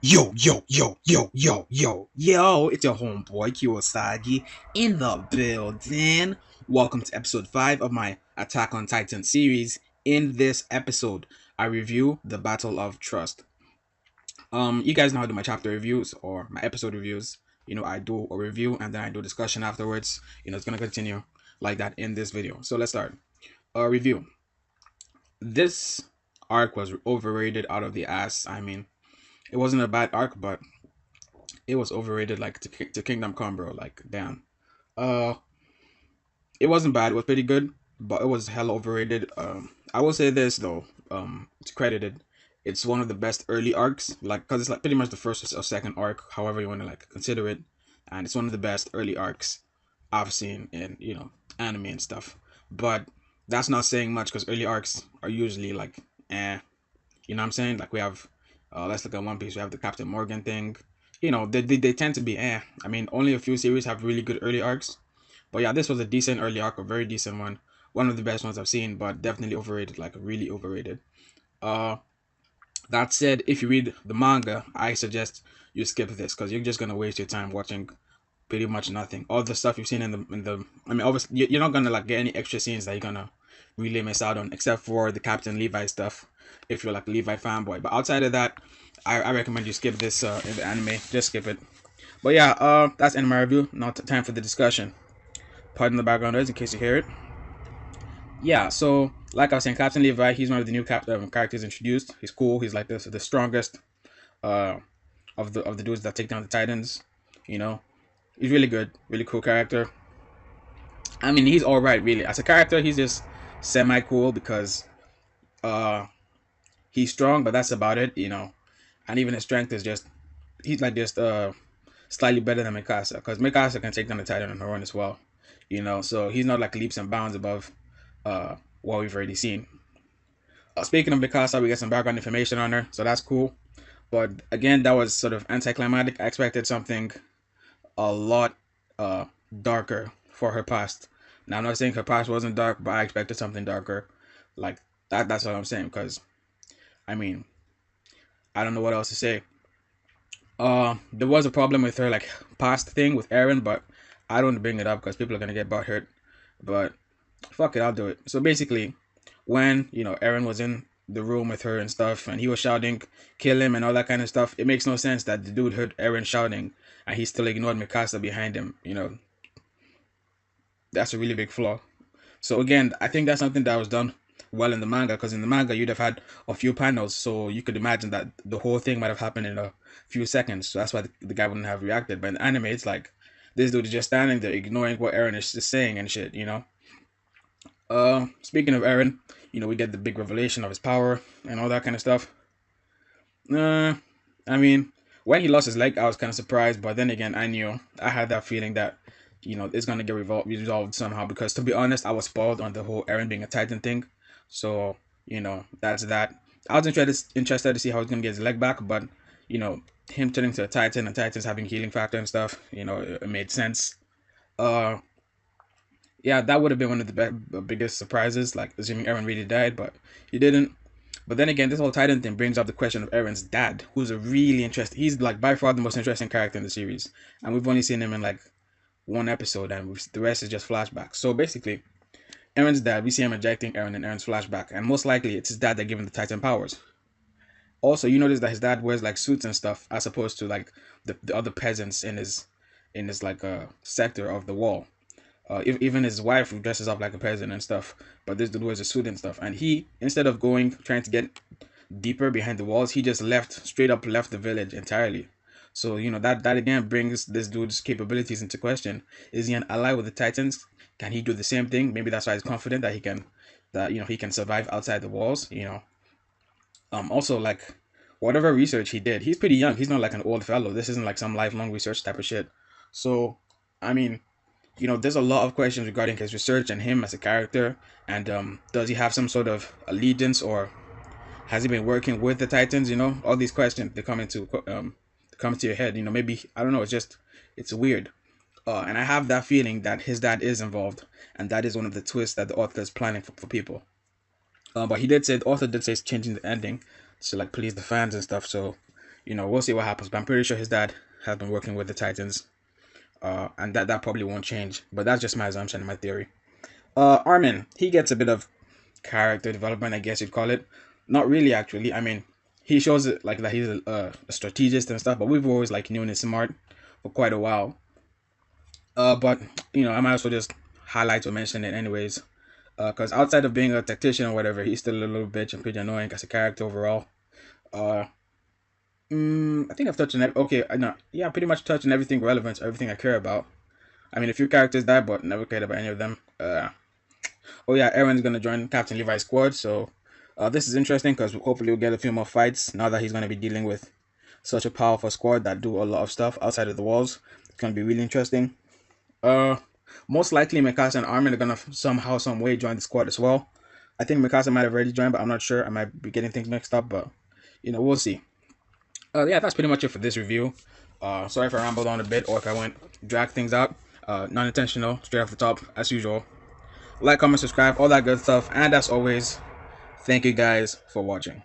Yo, it's your homeboy Kiiro in the building. Welcome to episode 5 of my Attack on Titan series. In this episode, I review the Battle of Trost. You guys know how to do my chapter reviews or my episode reviews. I do a review and then I do discussion afterwards. It's gonna continue like that in this video. So let's start. Review. This arc was overrated out of the ass. I mean, it wasn't a bad arc, but it was overrated like to Kingdom Come, bro. Like, damn. Uh, it wasn't bad. It was pretty good, but it was hella overrated. I will say this though. It's credited. It's one of the best early arcs, like, cause it's like pretty much the first or second arc, however you want to like consider it, and it's one of the best early arcs I've seen in anime and stuff. But that's not saying much because early arcs are usually like, you know what I'm saying? Like we have, let's look at One Piece. We have the Captain Morgan thing. They tend to be I mean, only a few series have really good early arcs. But yeah, this was a decent early arc, a very decent one. One of the best ones I've seen, but definitely overrated, like really overrated. Uh, that said, if you read the manga, I suggest you skip this because you're just gonna waste your time watching pretty much nothing. All the stuff you've seen in the I mean, obviously you're not gonna like get any extra scenes that you're gonna really miss out on, except for the Captain Levi stuff. If you're like a Levi fanboy, but outside of that, I recommend you skip this in the anime. Just skip it. But yeah, that's end of my review. Now time for the discussion. Pardon the background noise in case you hear it. Yeah, so like I was saying, Captain Levi, he's one of the new characters introduced. He's cool. He's like the strongest uh of the dudes that take down the Titans. You know, he's really good, really cool character. I mean, he's all right, really. As a character, he's just semi cool because uh he's strong, but that's about it. And even his strength is just he's like just slightly better than Mikasa because Mikasa can take down the Titan on her own as well. So he's not like leaps and bounds above what we've already seen. Speaking of Mikasa, we get some background information on her, so that's cool. But again, that was sort of anticlimactic. I expected something a lot uh darker for her past. Now I'm not saying her past wasn't dark, but I expected something darker. Like that's what I'm saying. Because I mean, I don't know what else to say. There was a problem with her like past thing with Aaron, but I don't bring it up because people are gonna get hurt. But fuck it, I'll do it. So basically, when Aaron was in the room with her and stuff, and he was shouting, "Kill him" and all that kind of stuff, it makes no sense that the dude heard Aaron shouting and he still ignored Mikasa behind him. That's a really big flaw. So again, I think that's something that was done well in the manga because in the manga you'd have had a few panels, so you could imagine that the whole thing might have happened in a few seconds. So that's why the guy wouldn't have reacted. But in the anime, it's like this dude is just standing there ignoring what Aaron is just saying and shit. Speaking of Aaron, we get the big revelation of his power and all that kind of stuff. Uh, I mean, when he lost his leg, I was kind of surprised, but then again, I had that feeling that it's gonna get resolved somehow because to be honest, I was spoiled on the whole Aaron being a Titan thing. So that's that. I was interested to see how he's gonna get his leg back, but him turning to a Titan and Titans having healing factor and stuff, it made sense. Uh, yeah, that would have been one of the biggest surprises, like assuming Aaron really died, but he didn't. But then again, this whole Titan thing brings up the question of Aaron's dad, who's a really interesting. He's like by far the most interesting character in the series, and we've only seen him in like one episode, and the rest is just flashbacks. So basically, Aaron's dad, we see him ejecting Aaron in Aaron's flashback, and most likely it's his dad that gave him the Titan powers. Also, you notice that his dad wears like suits and stuff, as opposed to like the other peasants in his like sector of the wall. Even his wife dresses up like a peasant and stuff, but this dude wears a suit and stuff. And he, instead of trying to get deeper behind the walls, he just straight up left the village entirely. So that again brings this dude's capabilities into question. Is he an ally with the Titans? Can he do the same thing? Maybe that's why he's confident that he can survive outside the walls. Also like whatever research he did, he's pretty young. He's not like an old fellow. This isn't like some lifelong research type of shit. So I mean, there's a lot of questions regarding his research and him as a character. And does he have some sort of allegiance, or has he been working with the Titans? All these questions they come into your head. Maybe I don't know. It's weird. And I have that feeling that his dad is involved, and that is one of the twists that the author is planning for people. But the author did say he's changing the ending to like please the fans and stuff. So, we'll see what happens. But I'm pretty sure his dad has been working with the Titans, and that probably won't change. But that's just my assumption and my theory. Armin, he gets a bit of character development, I guess you'd call it. Not really, actually. I mean, he shows it like that he's a strategist and stuff, but we've always like known he's smart for quite a while. But I might as well just highlight or mention it anyways. Because outside of being a tactician or whatever, he's still a little bitch and pretty annoying as a character overall. Uh, I think I've touched on it. Okay, I know. Yeah, pretty much touched on everything relevant, everything I care about. I mean, a few characters died, but never cared about any of them. Oh yeah, Aaron's gonna join Captain Levi's squad, so this is interesting because hopefully we'll get a few more fights now that he's gonna be dealing with such a powerful squad that do a lot of stuff outside of the walls. It's gonna be really interesting. Uh, Most likely Mikasa and Armin are gonna somehow, some way join the squad as well. I think Mikasa might have already joined, but I'm not sure. I might be getting things mixed up, but we'll see. Yeah, that's pretty much it for this review. Sorry if I rambled on a bit or if I went drag things out. Non-intentional, straight off the top, as usual. Like, comment, subscribe, all that good stuff. And as always, thank you guys for watching.